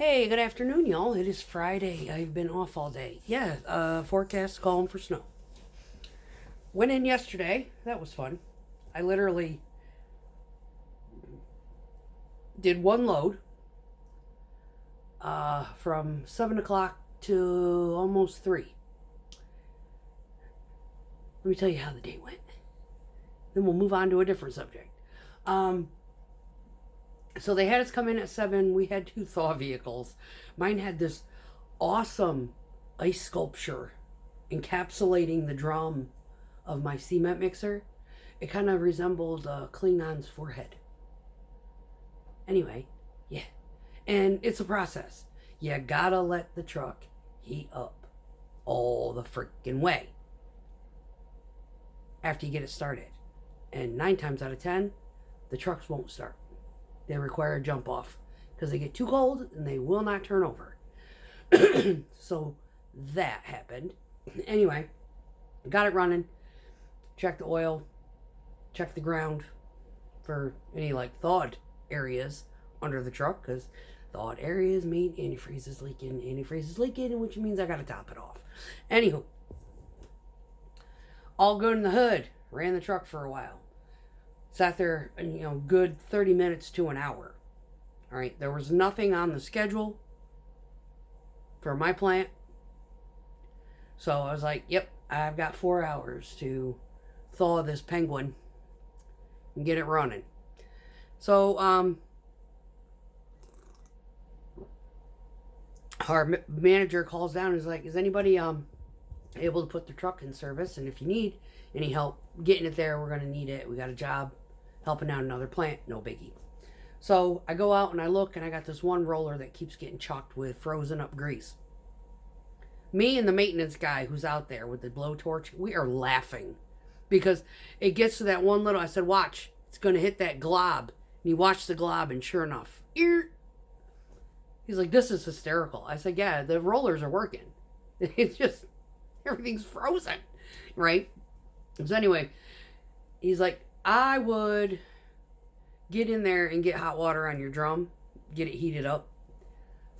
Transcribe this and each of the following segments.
Hey, good afternoon, y'all. It is Friday. I've been off all day. Yeah, forecast calling for snow. Went in yesterday. That was fun. I literally did one load from 7 o'clock to almost 3. Let me tell you how the day went. Then we'll move on to a different subject. Um, so they had us come in at 7. We had 2 thaw vehicles. Mine had this awesome ice sculpture encapsulating the drum of my cement mixer. It kind of resembled Klingon's forehead. Anyway, yeah. And it's a process. You gotta let the truck heat up all the freaking way after you get it started. And 9 times out of 10, the trucks won't start. They require a jump off because they get too cold and they will not turn over. So that happened. Anyway, got it running. Checked the oil. Checked the ground for any thawed areas under the truck, because thawed areas mean antifreeze is leaking. Antifreeze is leaking, which means I gotta top it off. Anywho, all good in the hood. Ran the truck for a while. Sat there, good 30 minutes to an hour. All right, there was nothing on the schedule for my plant. So I was like, yep, I've got 4 hours to thaw this penguin and get it running. So, our manager calls down and is like, is anybody able to put the truck in service? And if you need any help getting it there, we're going to need it. We got a job helping out another plant, no biggie. So I go out and I look, and I got this one roller that keeps getting chocked with frozen up grease. Me and the maintenance guy who's out there with the blowtorch, we are laughing because it gets to that one little, I said, watch, it's going to hit that glob. And he watched the glob, and sure enough, he's like, this is hysterical. I said, yeah, the rollers are working. It's just, everything's frozen, right? So anyway, he's like, I would get in there and get hot water on your drum, get it heated up,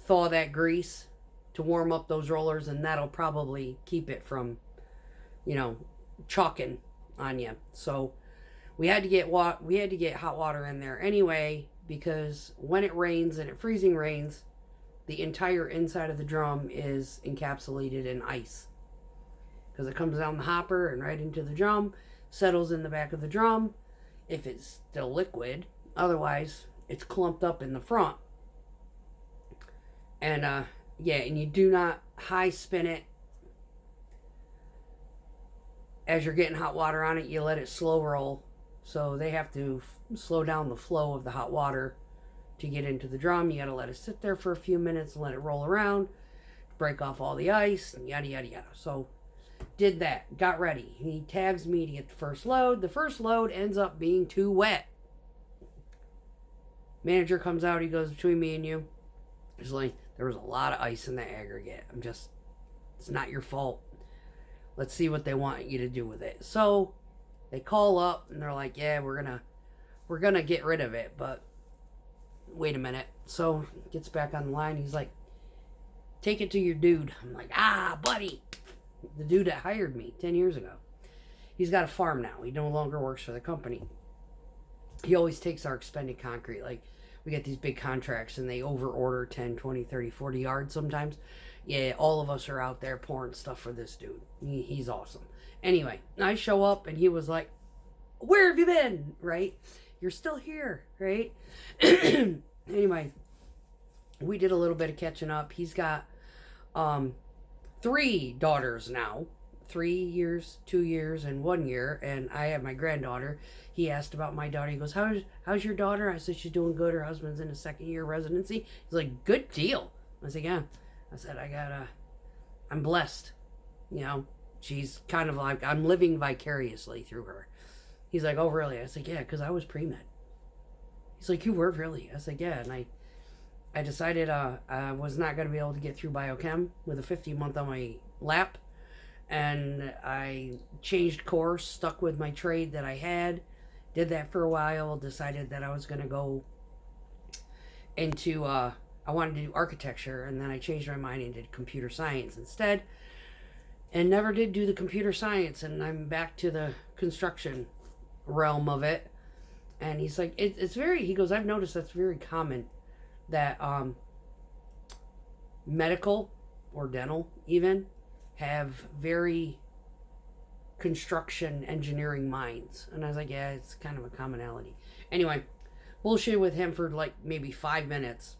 thaw that grease to warm up those rollers, and that'll probably keep it from, chalking on you. So we had to get hot water in there anyway, because when it rains, and it freezing rains, the entire inside of the drum is encapsulated in ice, because it comes down the hopper and right into the drum, settles in the back of the drum if it's still liquid. Otherwise, it's clumped up in the front. And and you do not high spin it as you're getting hot water on it. You let it slow roll. So they have to slow down the flow of the hot water to get into the drum. You got to let it sit there for a few minutes and let it roll around, break off all the ice, and yada, yada, yada. So did that, got ready. He tags me to get the first load. The first load ends up being too wet. Manager comes out, he goes, between me and you, he's like, there was a lot of ice in the aggregate. It's not your fault. Let's see what they want you to do with it. So they call up and they're like, yeah, we're gonna get rid of it, but wait a minute. So gets back on the line. He's like, take it to your dude. I'm like, buddy. The dude that hired me 10 years ago. He's got a farm now. He no longer works for the company. He always takes our expended concrete. Like, we get these big contracts and they over order 10, 20, 30, 40 yards sometimes. Yeah, all of us are out there pouring stuff for this dude. He's awesome. Anyway, I show up and he was like, where have you been? Right? You're still here, right? Anyway, we did a little bit of catching up. He's got 3 daughters now. 3 years, 2 years, and 1 year. And I have my granddaughter. He asked about my daughter. He goes, how's your daughter? I said, she's doing good. Her husband's in his 2nd year residency. He's like, good deal. I said, yeah. I said, I'm blessed. She's kind of like, I'm living vicariously through her. He's like, oh, really? I said, yeah, because I was pre-med. He's like, you were really? I said, yeah. And I decided I was not going to be able to get through biochem with a 50-month on my lap. And I changed course, stuck with my trade that I had, did that for a while, decided that I was going to go into I wanted to do architecture, and then I changed my mind and did computer science instead, and never did do the computer science, and I'm back to the construction realm of it. And he's like, it's very, he goes, I've noticed that's very common, that medical or dental even have very construction engineering minds. And I was like, yeah, it's kind of a commonality. Anyway, bullshit with him for like maybe 5 minutes,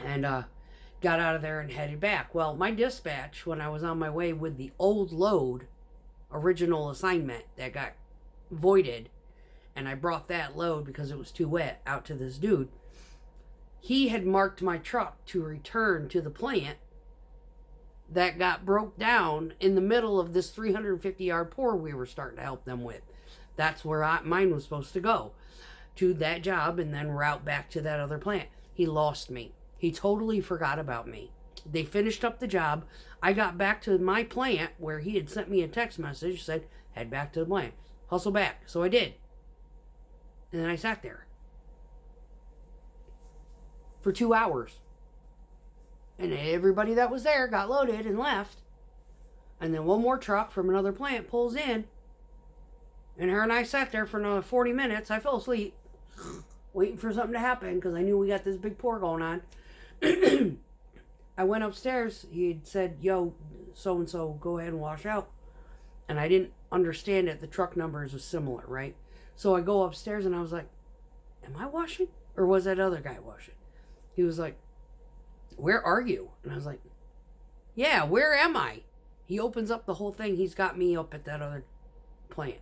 and got out of there and headed back. Well, my dispatch, when I was on my way with the old load original assignment that got voided, and I brought that load because it was too wet out to this dude, he had marked my truck to return to the plant that got broke down in the middle of this 350-yard pour we were starting to help them with. That's where mine was supposed to go, to that job, and then route back to that other plant. He lost me. He totally forgot about me. They finished up the job. I got back to my plant where he had sent me a text message, said, head back to the plant. Hustle back. So I did. And then I sat there for 2 hours. And everybody that was there got loaded and left. And then one more truck from another plant pulls in. And her and I sat there for another 40 minutes. I fell asleep, waiting for something to happen because I knew we got this big pour going on. I went upstairs. He had said, yo, so-and-so, go ahead and wash out. And I didn't understand it. The truck numbers were similar, right? So I go upstairs and I was like, am I washing? Or was that other guy washing? He was like, where are you? And I was like, yeah, where am I? He opens up the whole thing. He's got me up at that other plant.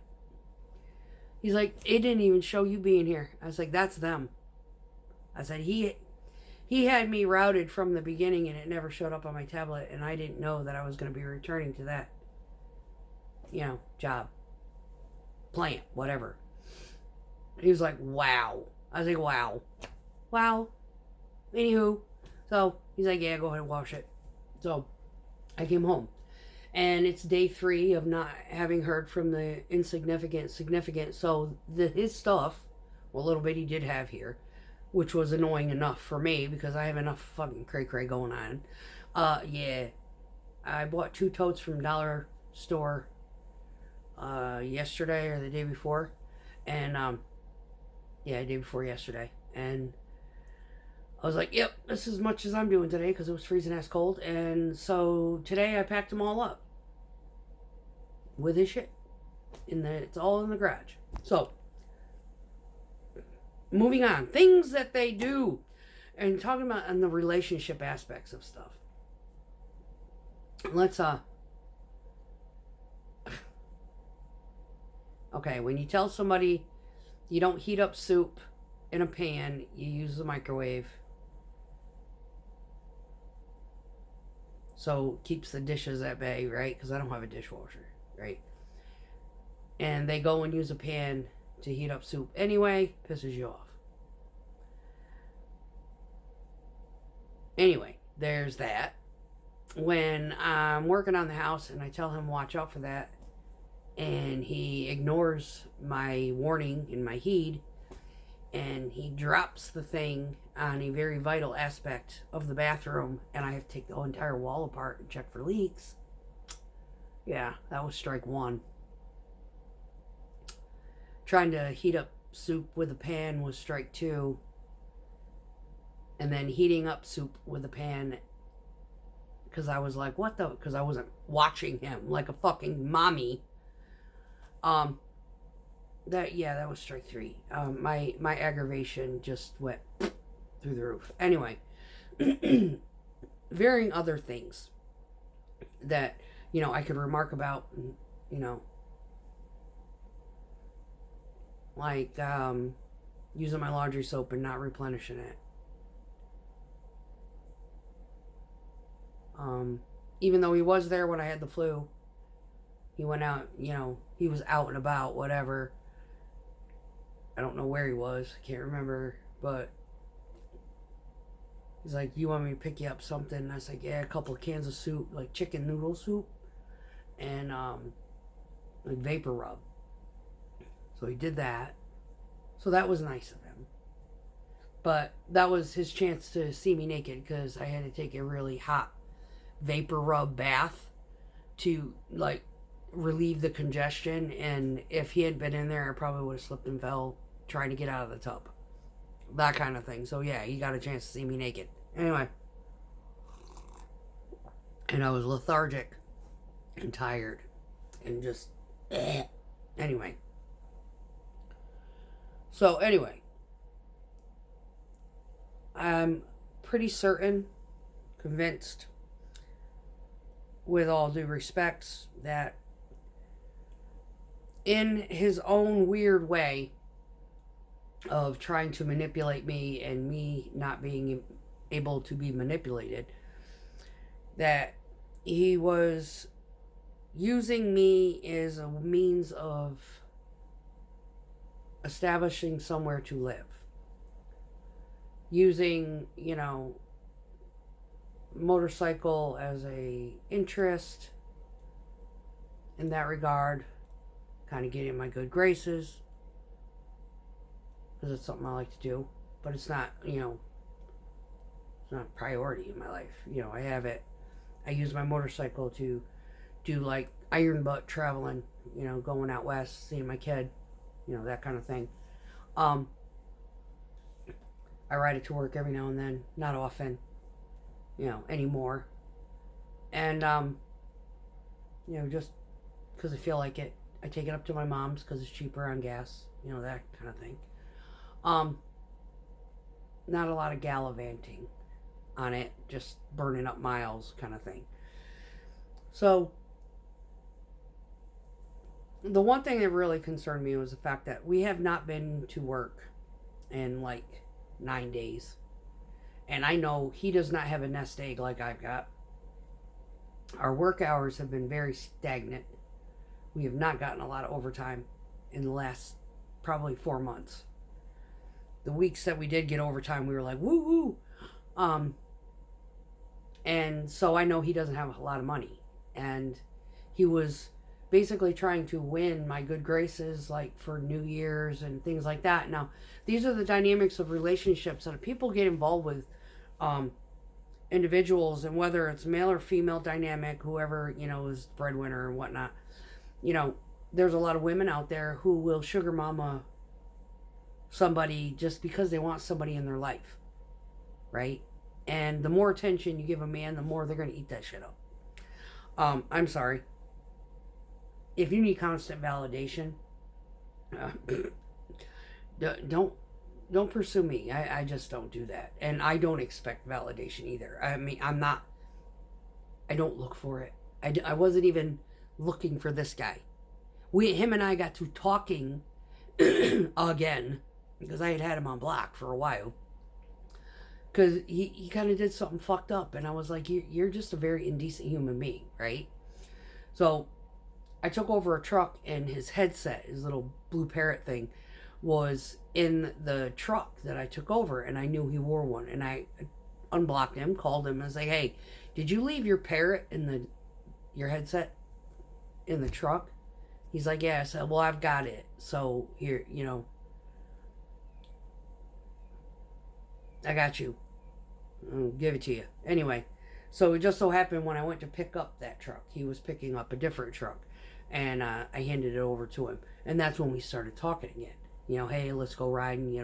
He's like, it didn't even show you being here. I was like, that's them. I said, he had me routed from the beginning and it never showed up on my tablet, and I didn't know that I was going to be returning to that, job, plant, whatever. He was like, wow. I was like, wow. Anywho, so he's like, yeah, go ahead and wash it. So I came home. And it's day 3 of not having heard from the significant. So his stuff, well, a little bit he did have here, which was annoying enough for me because I have enough fucking cray-cray going on. Yeah. I bought 2 totes from Dollar Store yesterday or the day before. And, the day before yesterday. And I was like, yep, this is as much as I'm doing today because it was freezing ass cold. And so today I packed them all up with his shit. It's all in the garage. So, moving on. Things that they do. And talking about the relationship aspects of stuff. Let's, okay, when you tell somebody you don't heat up soup in a pan, you use the microwave. So, keeps the dishes at bay, right? Because I don't have a dishwasher, right? And they go and use a pan to heat up soup anyway, pisses you off. Anyway, there's that. When I'm working on the house and I tell him watch out for that, and he ignores my warning and my heed, and he drops the thing on a very vital aspect of the bathroom, and I have to take the whole entire wall apart and check for leaks. Yeah, that was strike 1. Trying to heat up soup with a pan was strike 2. And then heating up soup with a pan, because I was like, what the? Because I wasn't watching him like a fucking mommy. That was strike 3. My aggravation just went through the roof. Anyway, varying other things that, I could remark about, like, using my laundry soap and not replenishing it. Even though he was there when I had the flu, he went out, he was out and about, whatever. I don't know where he was. I can't remember, but he's like, you want me to pick you up something? And I was like, yeah, a couple of cans of soup, like chicken noodle soup, and like vapor rub. So he did that. So that was nice of him. But that was his chance to see me naked because I had to take a really hot vapor rub bath to like relieve the congestion. And if he had been in there, I probably would have slipped and fell trying to get out of the tub. That kind of thing. So yeah, he got a chance to see me naked. Anyway. And I was lethargic and tired and just anyway. So anyway, I'm pretty certain, convinced, with all due respects, that in his own weird way of trying to manipulate me and me not being able to be manipulated, that he was using me as a means of establishing somewhere to live. Using, motorcycle as a interest in that regard. Kind of getting my good graces. Because it's something I like to do. But it's not, it's not a priority in my life. I have it. I use my motorcycle to do like iron butt traveling, going out west, seeing my kid, that kind of thing. I ride it to work every now and then, not often, anymore. And, just because I feel like it. I take it up to my mom's because it's cheaper on gas, that kind of thing. Not a lot of gallivanting on it, just burning up miles kind of thing. So the one thing that really concerned me was the fact that we have not been to work in like 9 days. And I know he does not have a nest egg like I've got. Our work hours have been very stagnant. We have not gotten a lot of overtime in the last probably 4 months. The weeks that we did get overtime, we were like, woo woo. And so I know he doesn't have a lot of money. And he was basically trying to win my good graces, like for New Year's and things like that. Now, these are the dynamics of relationships that people get involved with individuals, and whether it's male or female dynamic, whoever, is breadwinner and whatnot. There's a lot of women out there who will sugar mama somebody just because they want somebody in their life. Right? And the more attention you give a man, the more they're going to eat that shit up. I'm sorry. If you need constant validation, don't pursue me. I just don't do that. And I don't expect validation either. I mean, I don't look for it. I wasn't even looking for this guy. Him and I got to talking again, because I had him on block for a while. Because he kind of did something fucked up. And I was like, you're just a very indecent human being, right? So I took over a truck, and his headset, his little blue parrot thing, was in the truck that I took over. And I knew he wore one. And I unblocked him, called him, and said, hey, did you leave your parrot in your headset in the truck? He's like, yeah. I said, well, I've got it. So here, I got you. I'll give it to you. Anyway, so it just so happened when I went to pick up that truck, he was picking up a different truck, and I handed it over to him, and that's when we started talking again. Hey, let's go riding.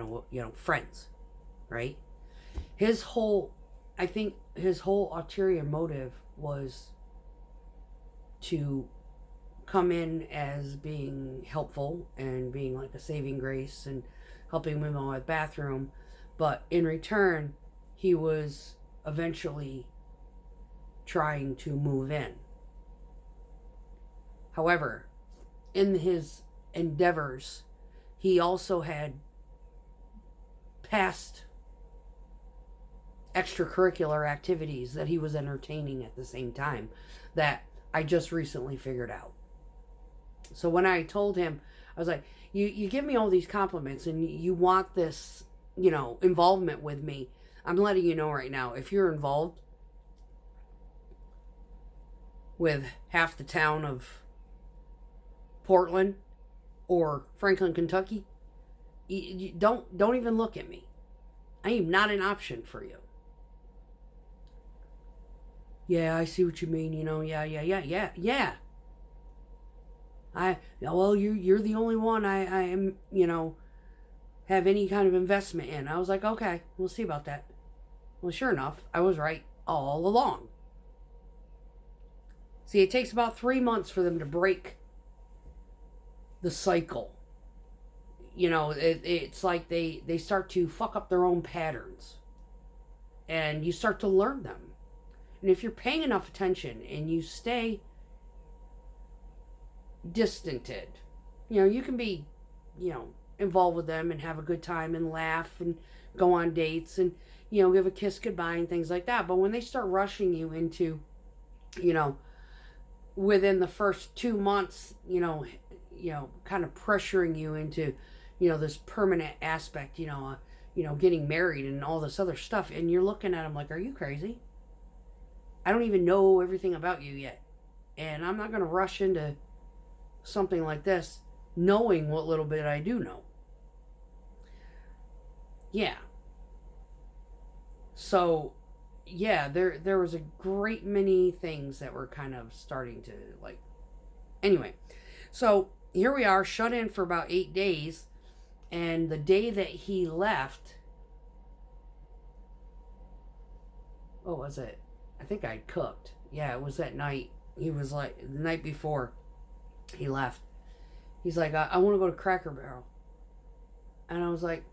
Friends, right? I think his whole ulterior motive was to come in as being helpful and being like a saving grace and helping women with bathroom, but in return, he was eventually trying to move in. However, in his endeavors, he also had past extracurricular activities that he was entertaining at the same time that I just recently figured out. So when I told him, I was like, you give me all these compliments and you want this, involvement with me. I'm letting you know right now, if you're involved with half the town of Portland or Franklin, Kentucky, you don't even look at me. I am not an option for you. Yeah, I see what you mean. Yeah. Well, you're the only one I am, have any kind of investment in. I was like, okay, we'll see about that. Well, sure enough, I was right all along. See, it takes about 3 months for them to break the cycle. It's like they start to fuck up their own patterns. And you start to learn them. And if you're paying enough attention and you stay distanted, you can be, involved with them and have a good time and laugh and go on dates and, give a kiss goodbye and things like that. But when they start rushing you into, within the first 2 months, kind of pressuring you into, this permanent aspect, getting married and all this other stuff. And you're looking at them like, are you crazy? I don't even know everything about you yet. And I'm not going to rush into something like this knowing what little bit I do know. Yeah. So, yeah, there was a great many things that were kind of starting to, like... Anyway, so here we are, shut in for about 8 days. And the day that he left... What was it? I think I'd cooked. Yeah, it was that night. He was like, the night before he left. He's like, I want to go to Cracker Barrel. And I was like,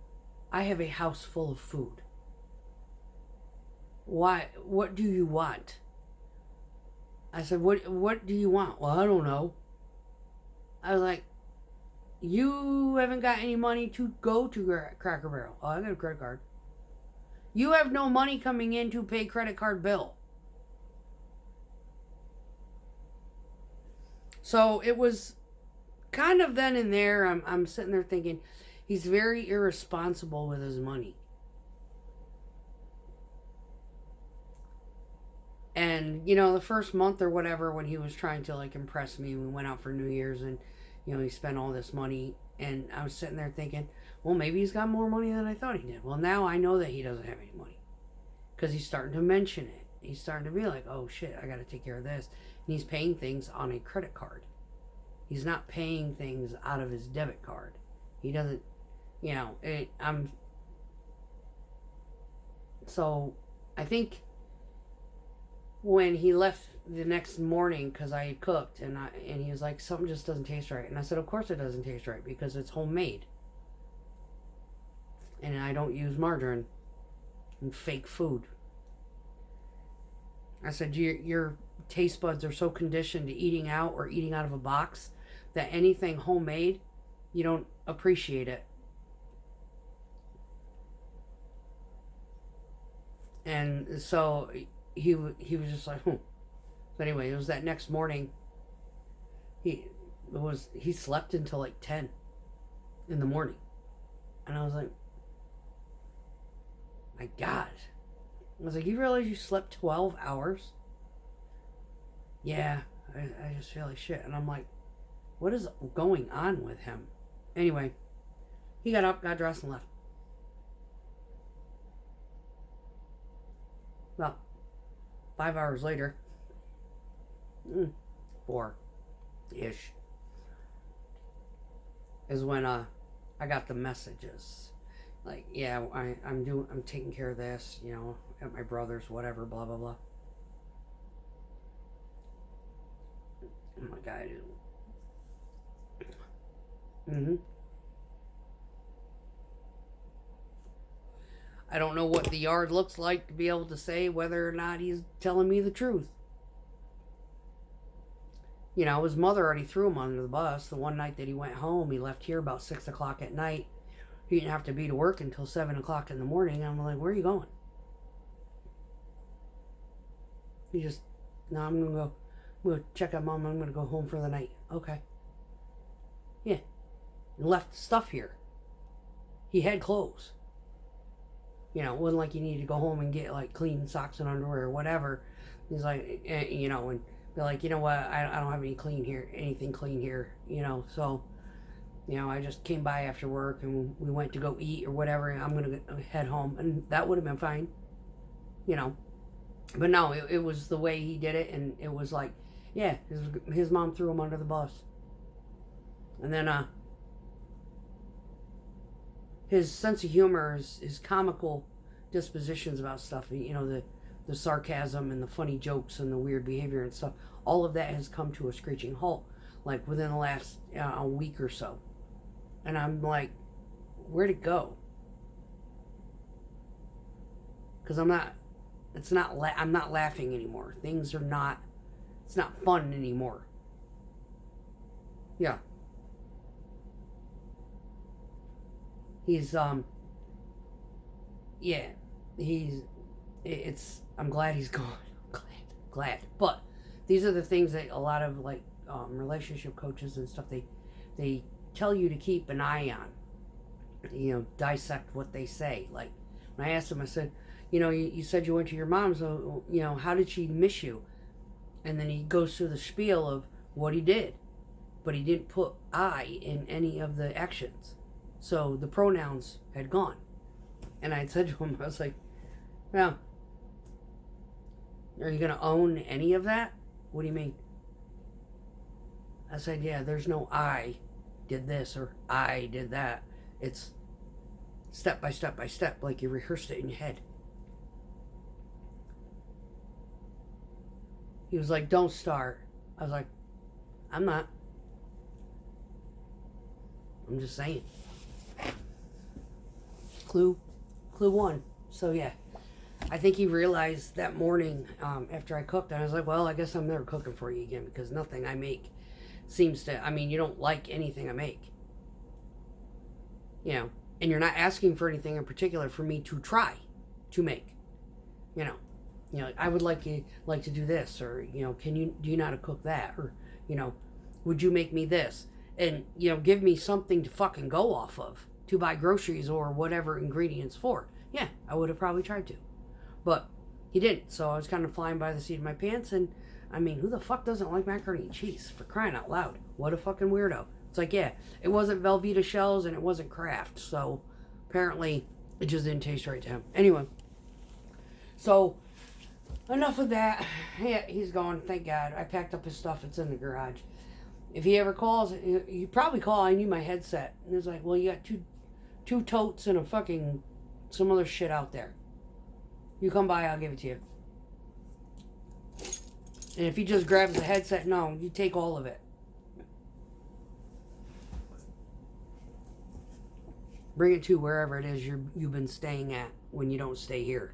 I have a house full of food. Why? What do you want? I said, what do you want? Well, I don't know. I was like, you haven't got any money to go to Cracker Barrel. Oh, I got a credit card. You have no money coming in to pay credit card bill. So it was kind of then and there, I'm sitting there thinking, he's very irresponsible with his money. And, the first month or whatever, when he was trying to, like, impress me, we went out for New Year's and, he spent all this money. And I was sitting there thinking, well, maybe he's got more money than I thought he did. Well, now I know that he doesn't have any money. Because he's starting to mention it. He's starting to be like, oh, shit, I got to take care of this. And he's paying things on a credit card. He's not paying things out of his debit card. He doesn't, So, I think when he left the next morning, because I had cooked, and he was like, something just doesn't taste right. And I said, of course it doesn't taste right, because it's homemade. And I don't use margarine and fake food. I said, your taste buds are so conditioned to eating out or eating out of a box that anything homemade, you don't appreciate it. And so he was just like, So anyway, it was that next morning. He slept until like 10 in the morning. And I was like, my God. I was like, you realize you slept 12 hours? Yeah, I just feel like shit. And I'm like, what is going on with him? Anyway, he got up, got dressed, and left. Well, 5 hours later, 4-ish, is when I got the messages. Like, yeah, I'm taking care of this, at my brother's, whatever, blah, blah, blah. Oh my God. I don't know what the yard looks like to be able to say whether or not he's telling me the truth. His mother already threw him under the bus. The one night that he went home, he left here about 6 o'clock at night. He didn't have to be to work until 7 o'clock in the morning. I'm like, where are you going? He just, no, I'm going to check on Mom. I'm going to go home for the night. Okay. Yeah. And left stuff here. He had clothes. It wasn't like you needed to go home and get, like, clean socks and underwear or whatever. He's like, and be like, you know what, I don't have anything clean here, so, You know, I just came by after work and we went to go eat or whatever, and I'm going to head home. And that would have been fine, you know. But no, it was the way he did it, and it was like, yeah, his mom threw him under the bus. And then his sense of humor, his comical dispositions about stuff, you know, the sarcasm and the funny jokes and the weird behavior and stuff, all of that has come to a screeching halt, like within the last a week or so. And I'm like, where'd it go? Because I'm not laughing anymore. Things are not, it's not fun anymore. Yeah. He's, yeah, I'm glad he's gone. Glad. But these are the things that a lot of, like, relationship coaches and stuff, they tell you to keep an eye on. You know, dissect what they say. Like, when I asked him, I said, you know, you said you went to your mom's, so, you know, how did she miss you? And then he goes through the spiel of what he did. But he didn't put I in any of the actions. So the pronouns had gone. And I said to him, I was like, well, are you going to own any of that? What do you mean? I said, yeah, there's no I did this or I did that. It's step by step by step, like you rehearsed it in your head. He was like, don't start. I was like, I'm not. I'm just saying. Clue 1. So yeah, I think he realized that morning after I cooked, and I was like, well, I guess I'm never cooking for you again, because nothing I make seems to, I mean, you don't like anything I make. You know, and you're not asking for anything in particular for me to try to make. You know, I would like to do this, or, you know, do you know how to cook that? Or, you know, would you make me this? And, you know, give me something to fucking go off of to buy groceries or whatever ingredients for. Yeah, I would have probably tried to. But he didn't, so I was kind of flying by the seat of my pants, and, I mean, who the fuck doesn't like macaroni and cheese? For crying out loud. What a fucking weirdo. It's like, yeah, it wasn't Velveeta shells and it wasn't Kraft, so apparently it just didn't taste right to him. Anyway, so enough of that. Yeah, he's gone, thank God. I packed up his stuff, it's in the garage. If he ever calls, he probably call. I need my headset. And it's like, well, you got two totes and a fucking some other shit out there. You come by, I'll give it to you. And if he just grabs the headset, no, you take all of it. Bring it to wherever it is you've been staying at when you don't stay here.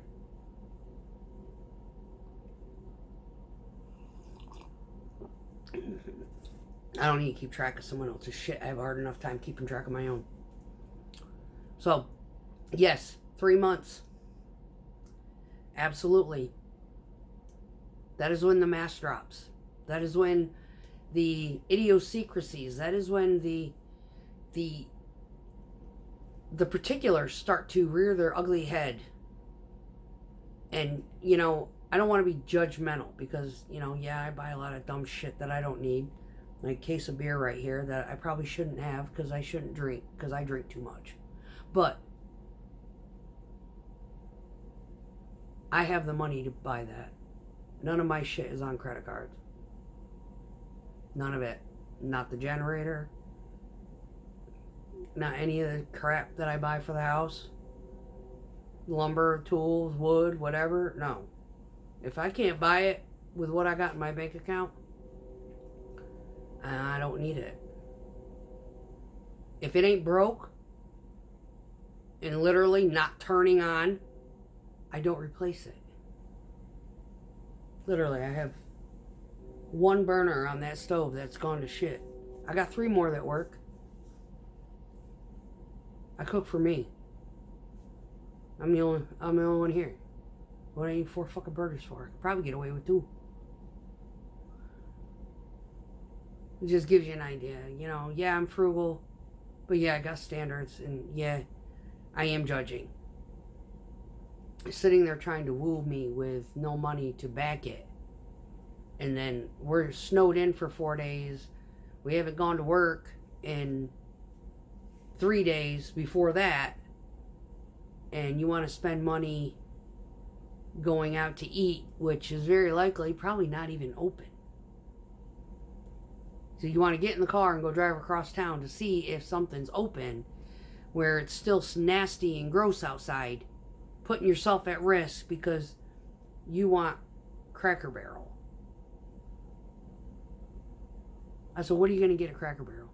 I don't need to keep track of someone else's shit. I have a hard enough time keeping track of my own. So, yes, 3 months. Absolutely. That is when the mask drops. That is when the idiosyncrasies, that is when the particulars start to rear their ugly head. And, you know, I don't want to be judgmental because, you know, yeah, I buy a lot of dumb shit that I don't need. Like a case of beer right here that I probably shouldn't have because I shouldn't drink because I drink too much. But I have the money to buy that. None of my shit is on credit cards. None of it. Not the generator. Not any of the crap that I buy for the house. Lumber, tools, wood, whatever. No. If I can't buy it with what I got in my bank account, I don't need it. If it ain't broke and literally not turning on, I don't replace it. Literally, I have one burner on that stove that's gone to shit. I got 3 more that work. I cook for me. I'm the only one here. What do I need 4 fucking burgers for? I could probably get away with 2. It just gives you an idea, you know. Yeah, I'm frugal, but yeah, I got standards, and yeah, I am judging. Sitting there trying to woo me with no money to back it, and then we're snowed in for 4 days. We haven't gone to work in 3 days before that, and you want to spend money going out to eat, which is very likely probably not even open. So you want to get in the car and go drive across town to see if something's open where it's still nasty and gross outside, putting yourself at risk because you want Cracker Barrel. I said, what are you going to get at Cracker Barrel?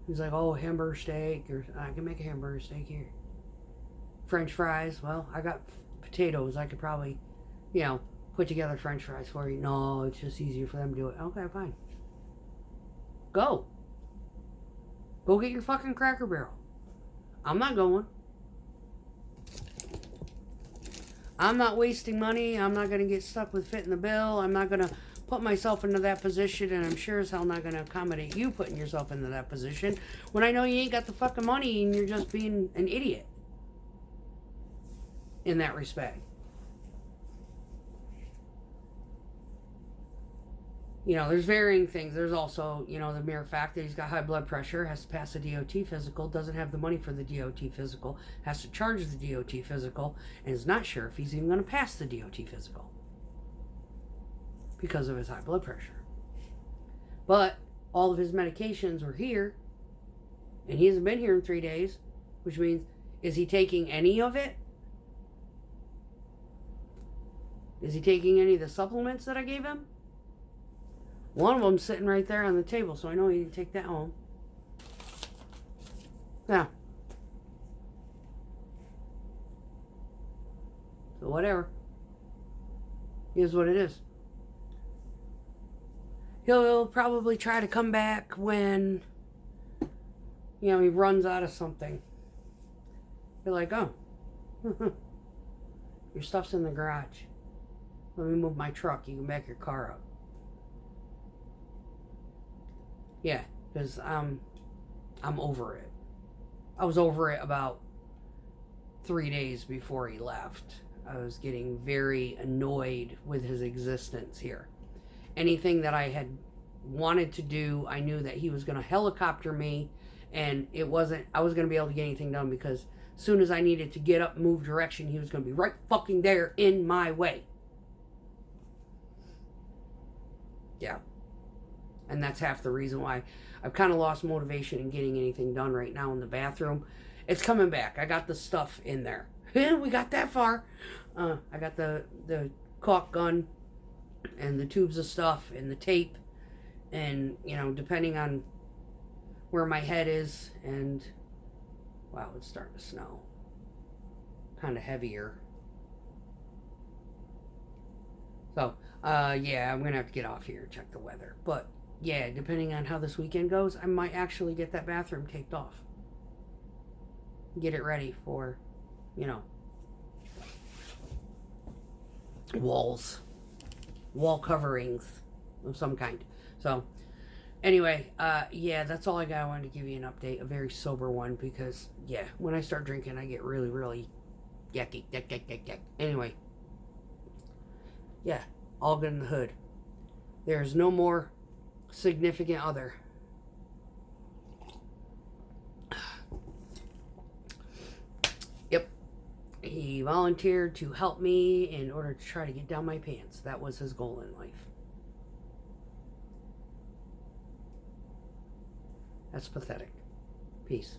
He's like, oh, hamburger steak, or I can make a hamburger steak here. French fries, well, I got potatoes. I could probably, put together French fries for you. No, it's just easier for them to do it. Okay, fine. Go. Go get your fucking Cracker Barrel. I'm not going. I'm not wasting money. I'm not going to get stuck with fitting the bill. I'm not going to put myself into that position, and I'm sure as hell not going to accommodate you putting yourself into that position when I know you ain't got the fucking money and you're just being an idiot in that respect. There's varying things. There's also, the mere fact that he's got high blood pressure, has to pass a DOT physical, doesn't have the money for the DOT physical, has to charge the DOT physical, and is not sure if he's even going to pass the DOT physical because of his high blood pressure. But all of his medications were here, and he hasn't been here in 3 days, which means, is he taking any of it? Is he taking any of the supplements that I gave him? One of them's sitting right there on the table, so I know he didn't take that home. Yeah. So whatever. Here's what it is. He'll probably try to come back when, he runs out of something. You're like, oh, your stuff's in the garage. Let me move my truck. You can back your car up. Yeah, because I'm over it. I was over it about 3 days before he left. I was getting very annoyed with his existence here. Anything that I had wanted to do, I knew that he was going to helicopter me, and I wasn't going to be able to get anything done because as soon as I needed to get up and move direction, he was going to be right fucking there in my way. Yeah. And that's half the reason why I've kind of lost motivation in getting anything done right now in the bathroom. It's coming back. I got the stuff in there. We got that far. I got the caulk gun and the tubes of stuff and the tape. And, depending on where my head is. And, wow, it's starting to snow. Kind of heavier. So, yeah, I'm going to have to get off here and check the weather. But, yeah, depending on how this weekend goes, I might actually get that bathroom taped off. Get it ready for, walls. Wall coverings of some kind. So, anyway, yeah, that's all I got. I wanted to give you an update. A very sober one because, yeah, when I start drinking, I get really, really yucky. Anyway. Yeah, all good in the hood. There's no more significant other. Yep. He volunteered to help me in order to try to get down my pants. That was his goal in life. That's pathetic. Peace.